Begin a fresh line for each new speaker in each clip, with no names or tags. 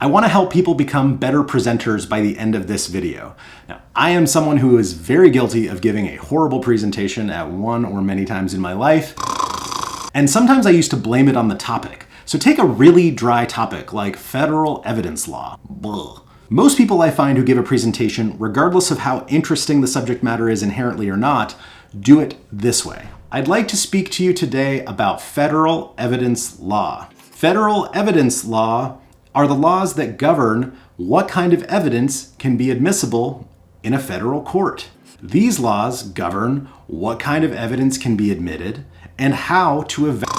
I want to help people become better presenters by the end of this video. Now, I am someone who is very guilty of giving a horrible presentation at one or many times in my life, and sometimes I used to blame it on the topic. So take a really dry topic like federal evidence law. Blah. Most people I find who give a presentation, regardless of how interesting the subject matter is inherently or not, do it this way. I'd like to speak to you today about federal evidence law. Federal evidence law are the laws that govern what kind of evidence can be admissible in a federal court. These laws govern what kind of evidence can be admitted and how to evaluate.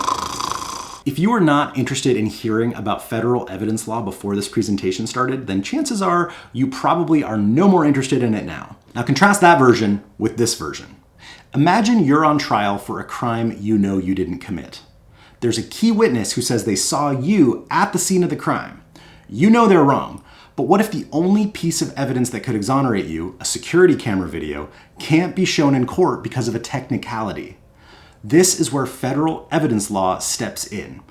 If you are not interested in hearing about federal evidence law before this presentation started, then chances are you probably are no more interested in it now. Now contrast that version with this version. Imagine you're on trial for a crime you know you didn't commit. There's a key witness who says they saw you at the scene of the crime. You know they're wrong, but what if the only piece of evidence that could exonerate you, a security camera video, can't be shown in court because of a technicality? This is where federal evidence law steps in.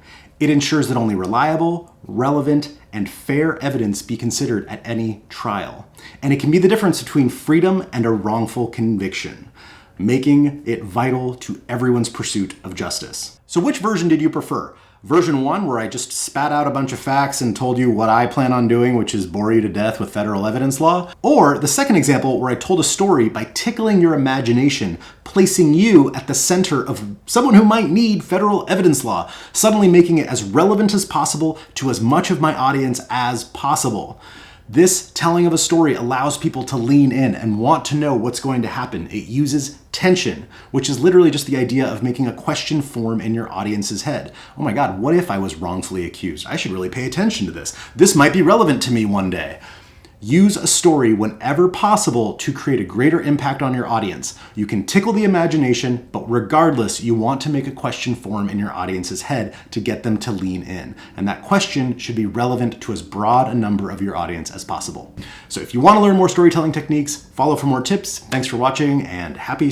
It ensures that only reliable, relevant, and fair evidence be considered at any trial. And it can be the difference between freedom and a wrongful conviction, making it vital to everyone's pursuit of justice. So which version did you prefer? Version 1, where I just spat out a bunch of facts and told you what I plan on doing, which is bore you to death with federal evidence law? Or the second example, where I told a story by tickling your imagination, placing you at the center of someone who might need federal evidence law, suddenly making it as relevant as possible to as much of my audience as possible. This telling of a story allows people to lean in and want to know what's going to happen. It uses tension, which is literally just the idea of making a question form in your audience's head. Oh my God, what if I was wrongfully accused? I should really pay attention to this. This might be relevant to me one day. Use a story whenever possible to create a greater impact on your audience. You can tickle the imagination, but regardless, you want to make a question form in your audience's head to get them to lean in. And that question should be relevant to as broad a number of your audience as possible. So if you want to learn more storytelling techniques, follow for more tips. Thanks for watching and happy